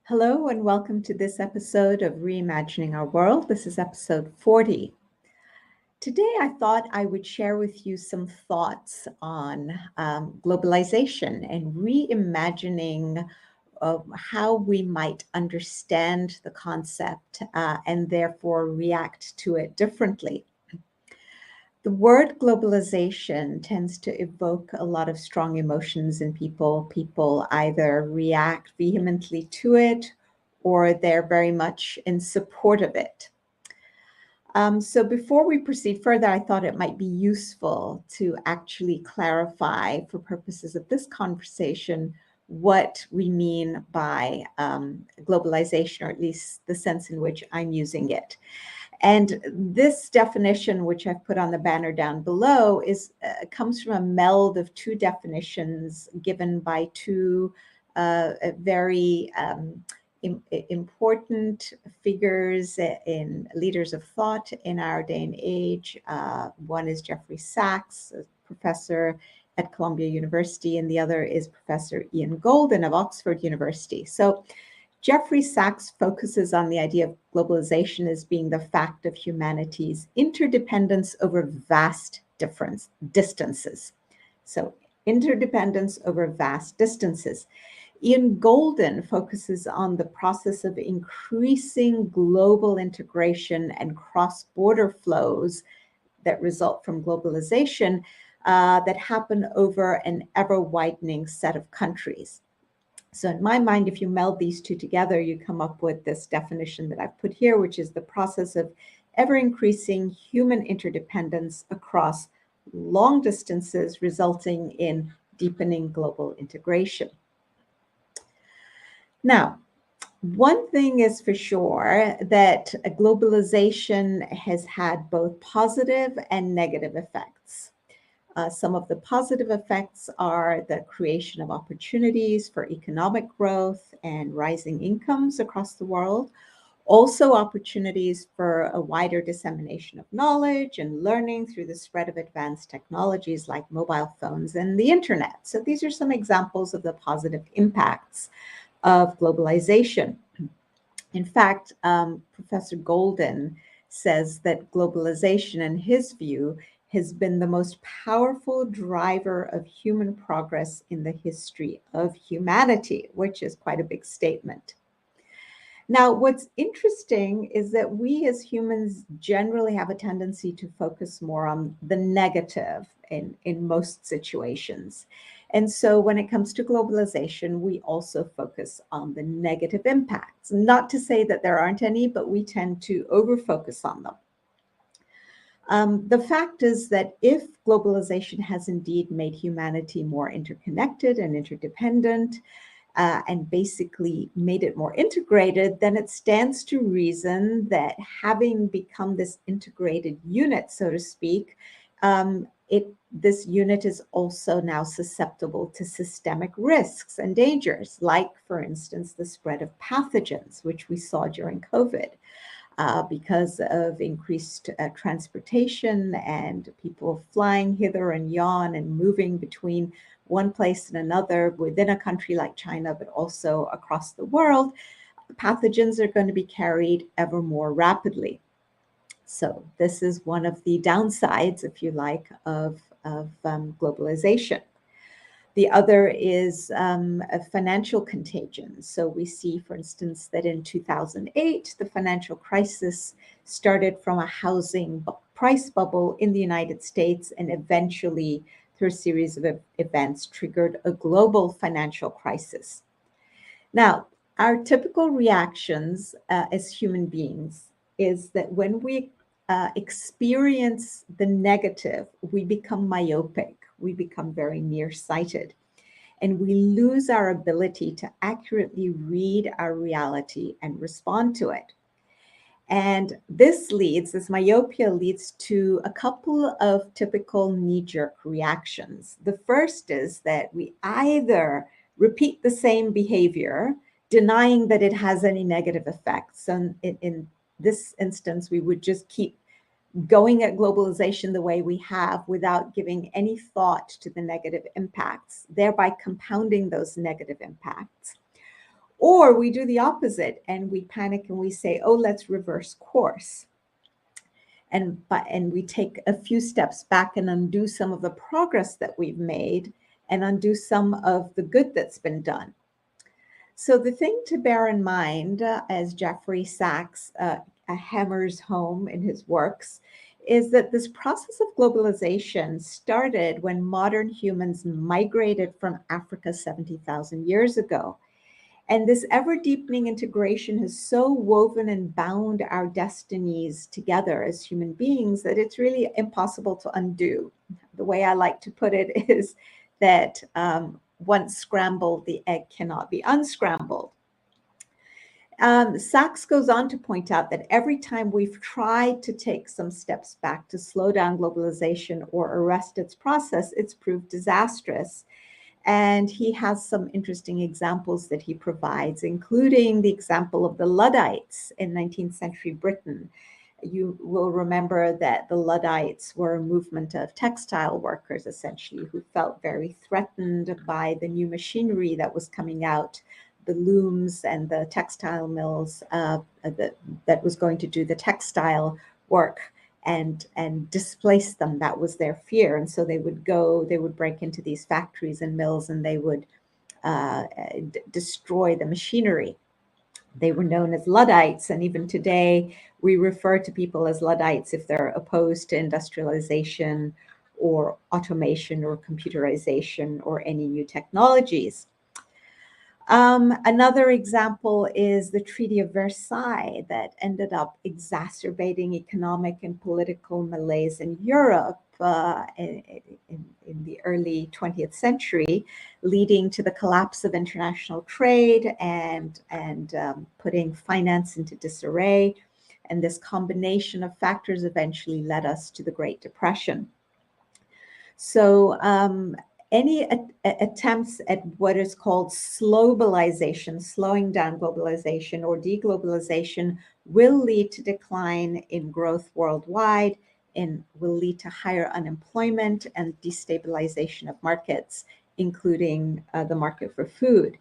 Hello and welcome to this episode of Reimagining Our World. This is episode 40. Today, I thought I would share with you some thoughts on globalization and reimagining how we might understand the concept and therefore react to it differently. The word globalization tends to evoke a lot of strong emotions in people. People either react vehemently to it or they're very much in support of it. So before we proceed further, I thought it might be useful to actually clarify, for purposes of this conversation, what we mean by globalization, or at least the sense in which I'm using it. And this definition, which I've put on the banner down below, comes from a meld of two definitions given by two very important figures in leaders of thought in our day and age. One is Jeffrey Sachs, a professor at Columbia University, and the other is Professor Ian Golden of Oxford University. So Jeffrey Sachs focuses on the idea of globalization as being the fact of humanity's interdependence over vast distances. So interdependence over vast distances. Ian Golden focuses on the process of increasing global integration and cross-border flows that result from globalization that happen over an ever-widening set of countries. So in my mind, if you meld these two together, you come up with this definition that I've put here, which is the process of ever-increasing human interdependence across long distances, resulting in deepening global integration. Now, one thing is for sure, that globalization has had both positive and negative effects. Some of the positive effects are the creation of opportunities for economic growth and rising incomes across the world. Also, opportunities for a wider dissemination of knowledge and learning through the spread of advanced technologies like mobile phones and the internet. So these are some examples of the positive impacts of globalization. In fact, Professor Golden says that globalization, in his view, has been the most powerful driver of human progress in the history of humanity, which is quite a big statement. Now, what's interesting is that we as humans generally have a tendency to focus more on the negative in most situations. And so when it comes to globalization, we also focus on the negative impacts. Not to say that there aren't any, but we tend to over-focus on them. The fact is that if globalization has indeed made humanity more interconnected and interdependent, and basically made it more integrated, then it stands to reason that having become this integrated unit, so to speak, this unit is also now susceptible to systemic risks and dangers, like, for instance, the spread of pathogens, which we saw during COVID. Because of increased transportation and people flying hither and yon and moving between one place and another within a country like China, but also across the world, pathogens are going to be carried ever more rapidly. So this is one of the downsides, if you like, of globalization. The other is a financial contagion. So we see, for instance, that in 2008, the financial crisis started from a housing price bubble in the United States and eventually, through a series of events, triggered a global financial crisis. Now, our typical reactions as human beings is that when we experience the negative, we become myopic, we become very nearsighted, and we lose our ability to accurately read our reality and respond to it. And this myopia leads to a couple of typical knee-jerk reactions. The first is that we either repeat the same behavior, denying that it has any negative effects. And in this instance, we would just keep going at globalization the way we have without giving any thought to the negative impacts, thereby compounding those negative impacts. Or we do the opposite and we panic and we say, oh, let's reverse course. And we take a few steps back and undo some of the progress that we've made and undo some of the good that's been done. So the thing to bear in mind, as Jeffrey Sachs hammers home in his works, is that this process of globalization started when modern humans migrated from Africa 70,000 years ago. And this ever deepening integration has so woven and bound our destinies together as human beings that it's really impossible to undo. The way I like to put it is that once scrambled, the egg cannot be unscrambled. Sachs goes on to point out that every time we've tried to take some steps back to slow down globalization or arrest its process, it's proved disastrous. And he has some interesting examples that he provides, including the example of the Luddites in 19th century Britain. You will remember that the Luddites were a movement of textile workers, essentially, who felt very threatened by the new machinery that was coming out, the looms and the textile mills that was going to do the textile work and displace them. That was their fear. And so they would break into these factories and mills and they would destroy the machinery. They were known as Luddites, and even today we refer to people as Luddites if they're opposed to industrialization or automation or computerization or any new technologies. Another example is the Treaty of Versailles that ended up exacerbating economic and political malaise in Europe in the early 20th century, leading to the collapse of international trade and putting finance into disarray. And this combination of factors eventually led us to the Great Depression. So any attempts at what is called globalization, slowing down globalization or deglobalization, will lead to decline in growth worldwide and will lead to higher unemployment and destabilization of markets, including the market for food.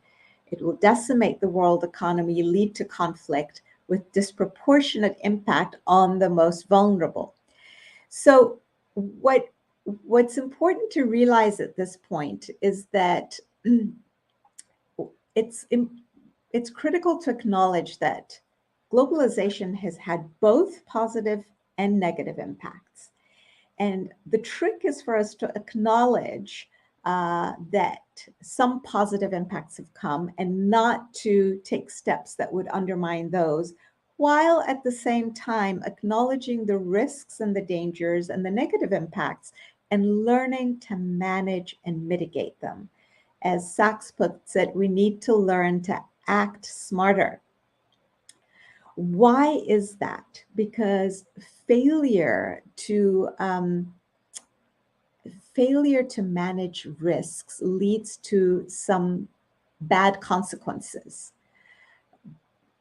It will decimate the world economy, lead to conflict with disproportionate impact on the most vulnerable. So what's important to realize at this point is that it's critical to acknowledge that globalization has had both positive and negative impacts. And the trick is for us to acknowledge that some positive impacts have come and not to take steps that would undermine those, while at the same time acknowledging the risks and the dangers and the negative impacts and learning to manage and mitigate them. As Sachs puts it, we need to learn to act smarter. Why is that? Because failure to manage risks leads to some bad consequences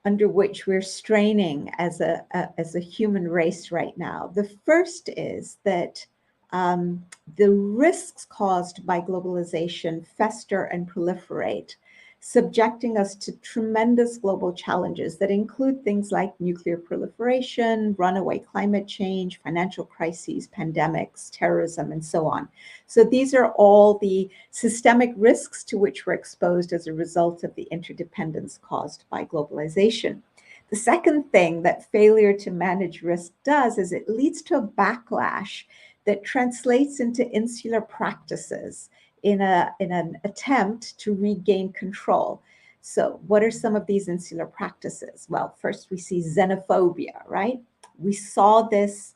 under which we're straining as a human race right now. The first is that the risks caused by globalization fester and proliferate, subjecting us to tremendous global challenges that include things like nuclear proliferation, runaway climate change, financial crises, pandemics, terrorism, and so on. So these are all the systemic risks to which we're exposed as a result of the interdependence caused by globalization. The second thing that failure to manage risk does is it leads to a backlash that translates into insular practices in an attempt to regain control. So what are some of these insular practices? Well, first we see xenophobia, right? We saw this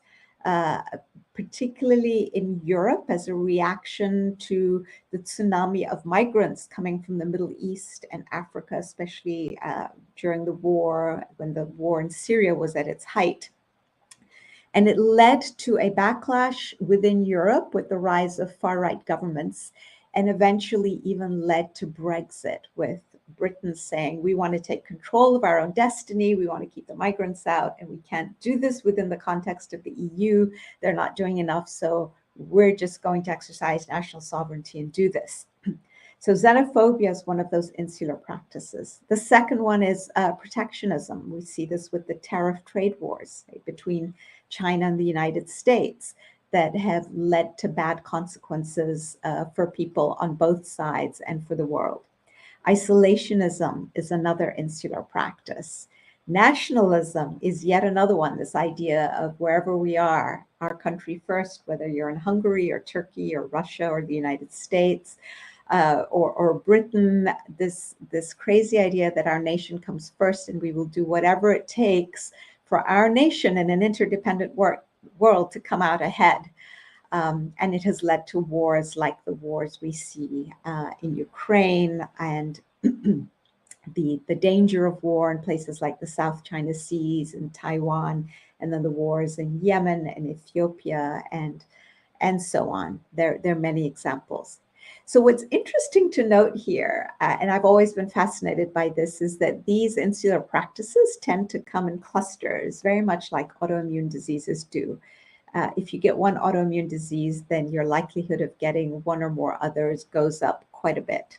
particularly in Europe as a reaction to the tsunami of migrants coming from the Middle East and Africa, especially during the war, when the war in Syria was at its height. And it led to a backlash within Europe with the rise of far-right governments, and eventually even led to Brexit, with Britain saying, we want to take control of our own destiny, we want to keep the migrants out, and we can't do this within the context of the EU. They're not doing enough, so we're just going to exercise national sovereignty and do this. So xenophobia is one of those insular practices. The second one is protectionism. We see this with the tariff trade wars, right, between China and the United States that have led to bad consequences for people on both sides and for the world. Isolationism is another insular practice. Nationalism is yet another one, this idea of wherever we are, our country first, whether you're in Hungary or Turkey or Russia or the United States or Britain, this crazy idea that our nation comes first and we will do whatever it takes for our nation in an interdependent world to come out ahead. And it has led to wars like the wars we see in Ukraine and the danger of war in places like the South China Seas and Taiwan, and then the wars in Yemen and Ethiopia and so on. There are many examples. So what's interesting to note here, and I've always been fascinated by this, is that these insular practices tend to come in clusters, very much like autoimmune diseases do. If you get one autoimmune disease, then your likelihood of getting one or more others goes up quite a bit.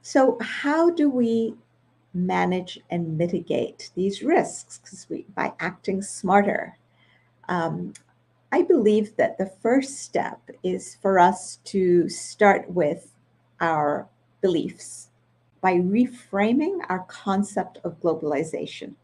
So how do we manage and mitigate these risks? Because by acting smarter. I believe that the first step is for us to start with our beliefs by reframing our concept of globalization.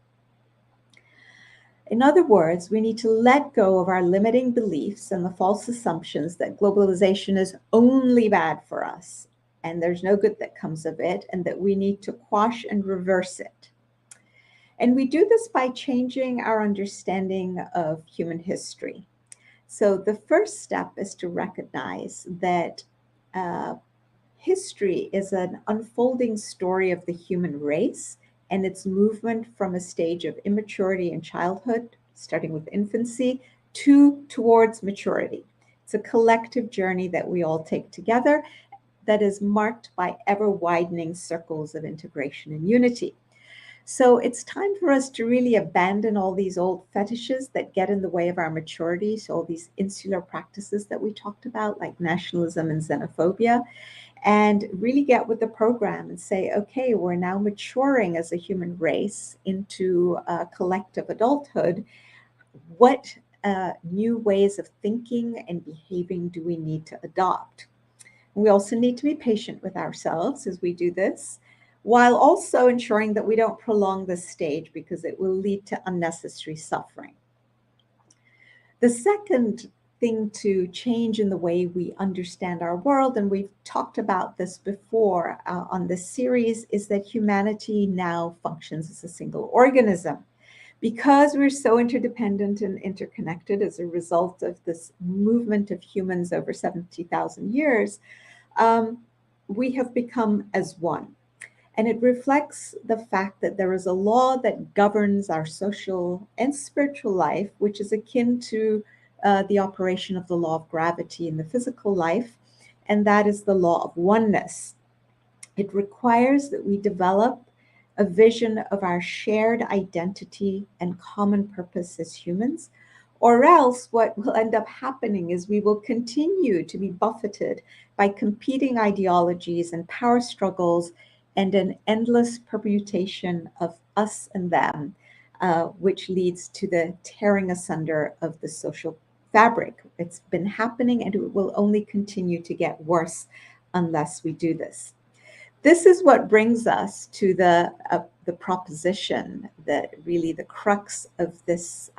In other words, we need to let go of our limiting beliefs and the false assumptions that globalization is only bad for us and there's no good that comes of it, and that we need to quash and reverse it. And we do this by changing our understanding of human history. So the first step is to recognize that history is an unfolding story of the human race and its movement from a stage of immaturity in childhood, starting with infancy, towards maturity. It's a collective journey that we all take together that is marked by ever widening circles of integration and unity. So it's time for us to really abandon all these old fetishes that get in the way of our maturity. So all these insular practices that we talked about, like nationalism and xenophobia, and really get with the program and say, okay, we're now maturing as a human race into collective adulthood. What new ways of thinking and behaving do we need to adopt? We also need to be patient with ourselves as we do this, while also ensuring that we don't prolong this stage because it will lead to unnecessary suffering. The second thing to change in the way we understand our world, and we've talked about this before on this series, is that humanity now functions as a single organism. Because we're so interdependent and interconnected as a result of this movement of humans over 70,000 years, we have become as one. And it reflects the fact that there is a law that governs our social and spiritual life, which is akin to the operation of the law of gravity in the physical life, and that is the law of oneness. It requires that we develop a vision of our shared identity and common purpose as humans, or else what will end up happening is we will continue to be buffeted by competing ideologies and power struggles and an endless permutation of us and them, which leads to the tearing asunder of the social fabric. It's been happening and it will only continue to get worse unless we do this. This is what brings us to the proposition that really the crux of this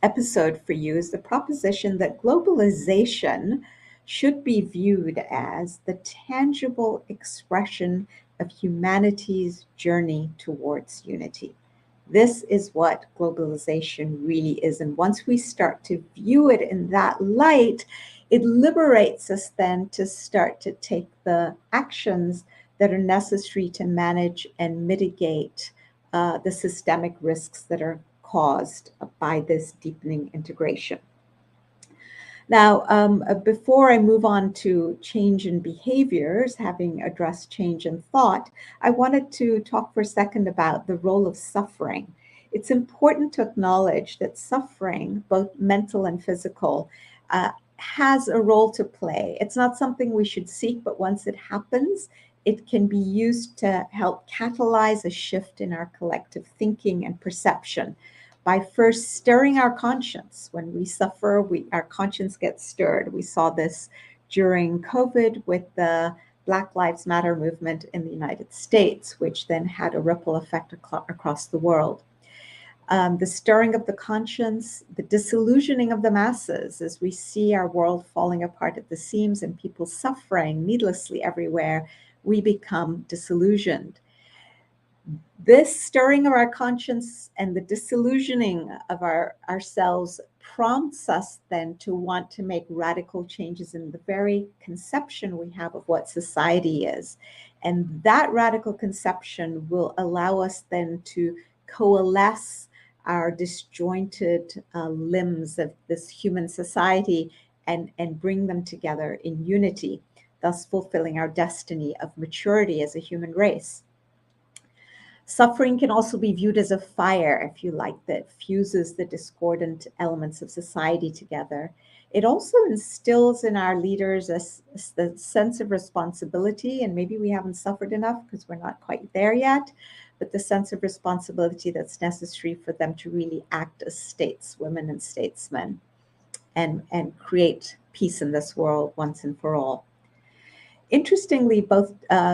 episode for you is the proposition that globalization should be viewed as the tangible expression of humanity's journey towards unity. This is what globalization really is. And once we start to view it in that light, it liberates us then to start to take the actions that are necessary to manage and mitigate the systemic risks that are caused by this deepening integration. Now, before I move on to change in behaviors, having addressed change in thought, I wanted to talk for a second about the role of suffering. It's important to acknowledge that suffering, both mental and physical, has a role to play. It's not something we should seek, but once it happens, it can be used to help catalyze a shift in our collective thinking and perception by first stirring our conscience. When we suffer, our conscience gets stirred. We saw this during COVID with the Black Lives Matter movement in the United States, which then had a ripple effect across the world. The stirring of the conscience, the disillusioning of the masses as we see our world falling apart at the seams and people suffering needlessly everywhere, we become disillusioned. This stirring of our conscience and the disillusioning of ourselves prompts us then to want to make radical changes in the very conception we have of what society is. And that radical conception will allow us then to coalesce our disjointed limbs of this human society and bring them together in unity, thus fulfilling our destiny of maturity as a human race. Suffering can also be viewed as a fire, if you like, that fuses the discordant elements of society together. It also instills in our leaders the sense of responsibility, and maybe we haven't suffered enough because we're not quite there yet, but the sense of responsibility that's necessary for them to really act as stateswomen and statesmen and create peace in this world once and for all. Interestingly, both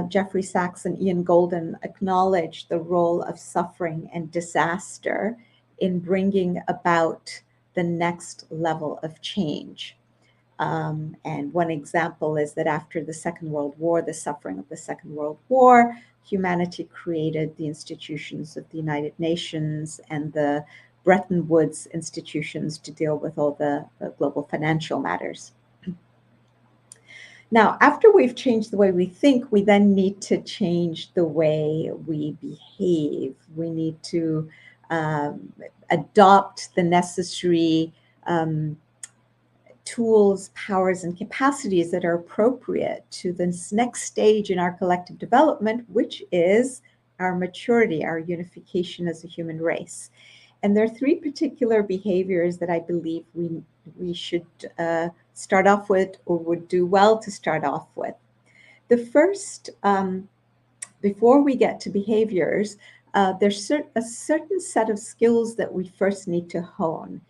Jeffrey Sachs and Ian Golden acknowledge the role of suffering and disaster in bringing about the next level of change. And one example is that after the Second World War, the suffering of the Second World War, humanity created the institutions of the United Nations and the Bretton Woods institutions to deal with all the global financial matters. Now, after we've changed the way we think, we then need to change the way we behave. We need to adopt the necessary tools, powers, and capacities that are appropriate to this next stage in our collective development, which is our maturity, our unification as a human race. And there are three particular behaviors that I believe we should start off with, or would do well to start off with. The first, before we get to behaviors, there's a certain set of skills that we first need to hone.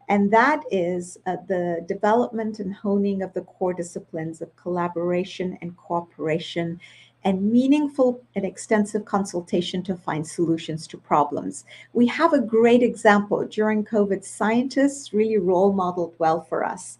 And that is the development and honing of the core disciplines of collaboration and cooperation and meaningful and extensive consultation to find solutions to problems. We have a great example. During COVID, scientists really role modeled well for us.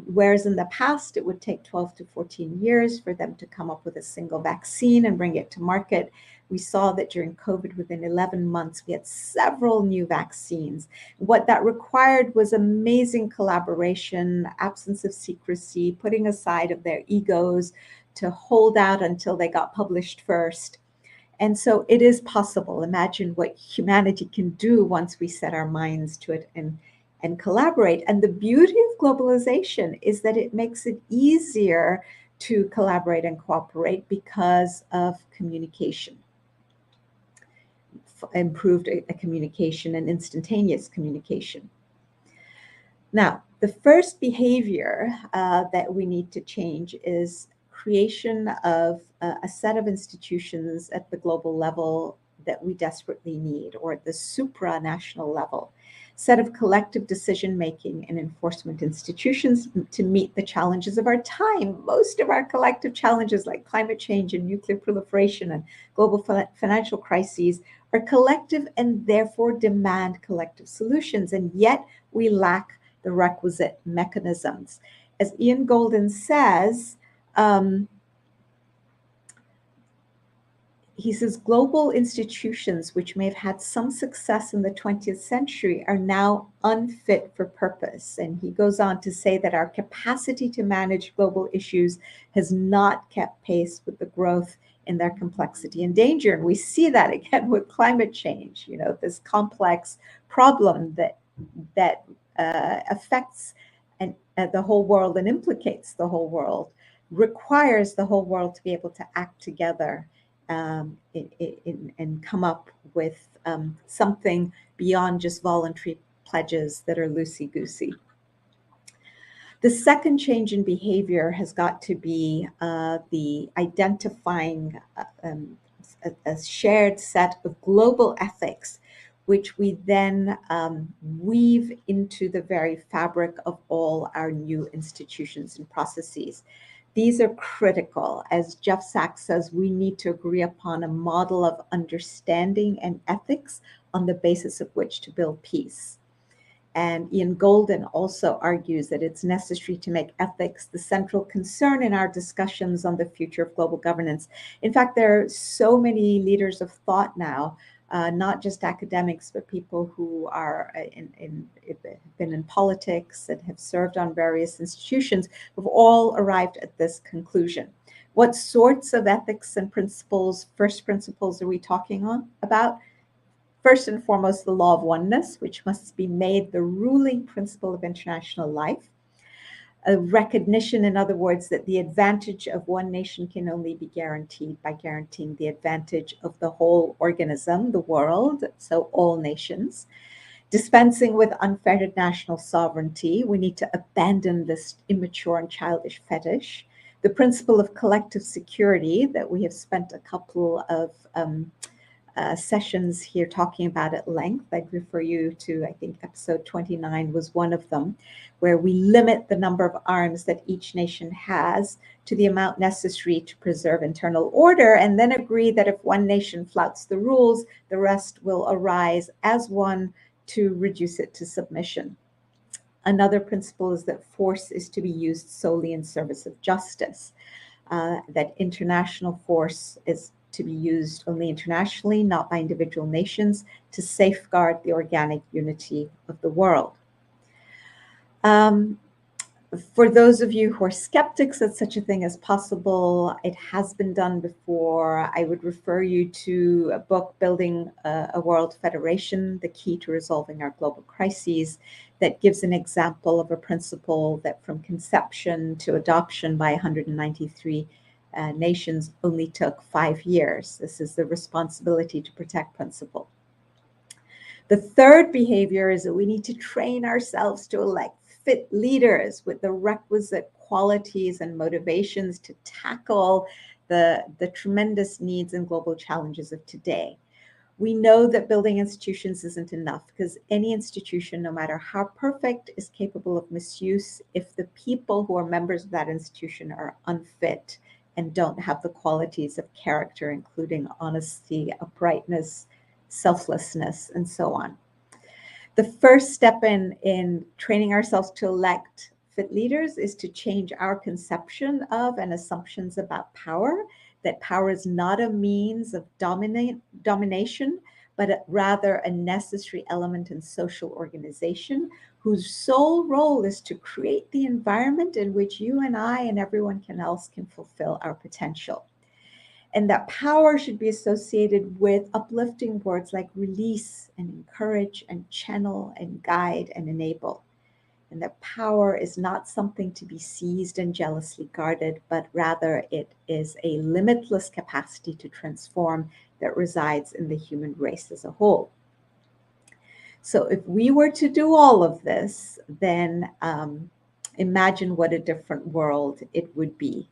Whereas in the past, it would take 12 to 14 years for them to come up with a single vaccine and bring it to market. We saw that during COVID, within 11 months, we had several new vaccines. What that required was amazing collaboration, absence of secrecy, putting aside of their egos to hold out until they got published first. And so it is possible. Imagine what humanity can do once we set our minds to it and collaborate. And the beauty of globalization is that it makes it easier to collaborate and cooperate because of communication, improved communication and instantaneous communication. Now, the first behavior that we need to change is creation of a set of institutions at the global level that we desperately need, or at the supranational level, set of collective decision-making and enforcement institutions to meet the challenges of our time. Most of our collective challenges, like climate change and nuclear proliferation and global financial crises, are collective and therefore demand collective solutions, and yet we lack the requisite mechanisms. As Ian Golden says, he says, global institutions which may have had some success in the 20th century are now unfit for purpose. And he goes on to say that our capacity to manage global issues has not kept pace with the growth in their complexity and danger. And we see that again with climate change, this complex problem that affects the whole world and implicates the whole world, requires the whole world to be able to act together and come up with something beyond just voluntary pledges that are loosey-goosey. The second change in behavior has got to be the identifying a shared set of global ethics, which we then weave into the very fabric of all our new institutions and processes. These are critical. As Jeff Sachs says, we need to agree upon a model of understanding and ethics on the basis of which to build peace. And Ian Golden also argues that it's necessary to make ethics the central concern in our discussions on the future of global governance. In fact, there are so many leaders of thought now, not just academics, but people who are been in politics and have served on various institutions, who've all arrived at this conclusion. What sorts of ethics and principles, first principles, are we talking about? First and foremost, the law of oneness, which must be made the ruling principle of international life. A recognition, in other words, that the advantage of one nation can only be guaranteed by guaranteeing the advantage of the whole organism, the world, so all nations. Dispensing with unfettered national sovereignty, we need to abandon this immature and childish fetish. The principle of collective security that we have spent a couple of sessions here talking about at length. I'd refer you to, I think, episode 29 was one of them, where we limit the number of arms that each nation has to the amount necessary to preserve internal order, and then agree that if one nation flouts the rules, the rest will arise as one to reduce it to submission. Another principle is that force is to be used solely in service of justice, that international force is to be used only internationally, not by individual nations, to safeguard the organic unity of the world. For those of you who are skeptics that such a thing is possible, it has been done before. I would refer you to a book, Building a World Federation, The Key to Resolving Our Global Crises, that gives an example of a principle that from conception to adoption by 193 nations only took 5 years. This is the responsibility to protect principle. The third behavior is that we need to train ourselves to elect fit leaders with the requisite qualities and motivations to tackle the tremendous needs and global challenges of today. We know that building institutions isn't enough because any institution, no matter how perfect, is capable of misuse if the people who are members of that institution are unfit and don't have the qualities of character, including honesty, uprightness, selflessness, and so on. The first step in training ourselves to elect fit leaders is to change our conception of and assumptions about power, that power is not a means of domination, but rather a necessary element in social organization, whose sole role is to create the environment in which you and I and everyone else can fulfill our potential. And that power should be associated with uplifting words like release and encourage and channel and guide and enable. And that power is not something to be seized and jealously guarded, but rather it is a limitless capacity to transform that resides in the human race as a whole. So if we were to do all of this, then imagine what a different world it would be.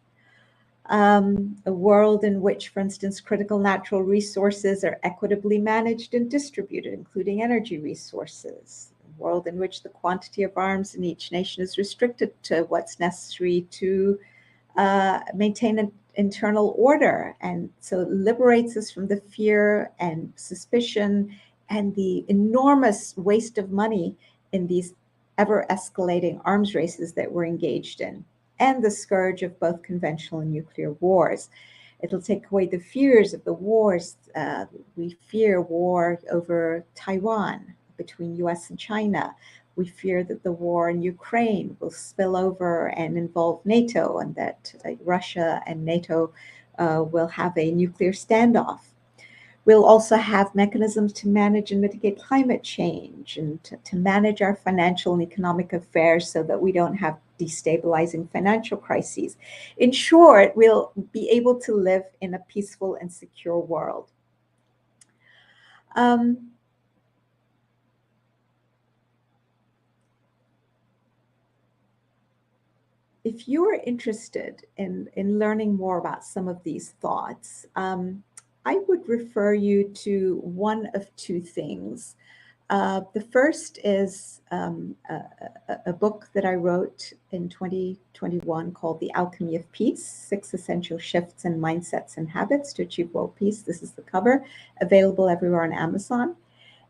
A world in which, for instance, critical natural resources are equitably managed and distributed, including energy resources. A world in which the quantity of arms in each nation is restricted to what's necessary to maintain an internal order. And so it liberates us from the fear and suspicion and the enormous waste of money in these ever escalating arms races that we're engaged in, and the scourge of both conventional and nuclear wars. It'll take away the fears of the wars. We fear war over Taiwan between US and China. We fear that the war in Ukraine will spill over and involve NATO, and that Russia and NATO will have a nuclear standoff. We'll also have mechanisms to manage and mitigate climate change and to manage our financial and economic affairs so that we don't have destabilizing financial crises. In short, we'll be able to live in a peaceful and secure world. Um, if you're interested in learning more about some of these thoughts, I would refer you to one of two things. The first is a book that I wrote in 2021 called The Alchemy of Peace, 6 Essential Shifts in Mindsets and Habits to Achieve World Peace. This is the cover, available everywhere on Amazon.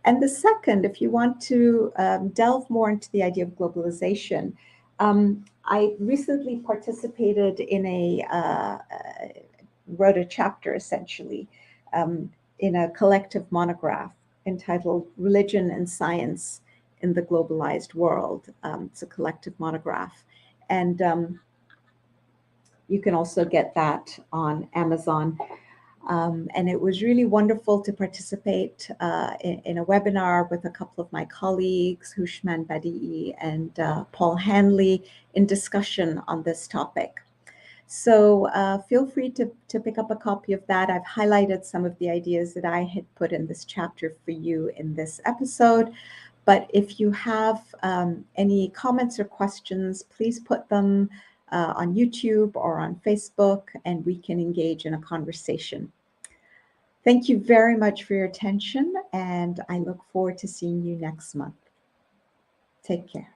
And the second, if you want to delve more into the idea of globalization, I recently participated in wrote a chapter essentially in a collective monograph entitled Religion and Science in the Globalized World. It's a collective monograph. And you can also get that on Amazon. And it was really wonderful to participate in a webinar with a couple of my colleagues, Hushman Badii and Paul Hanley, in discussion on this topic. So feel free to pick up a copy of that. I've highlighted some of the ideas that I had put in this chapter for you in this episode. But if you have any comments or questions, please put them on YouTube or on Facebook, and we can engage in a conversation. Thank you very much for your attention, and I look forward to seeing you next month. Take care.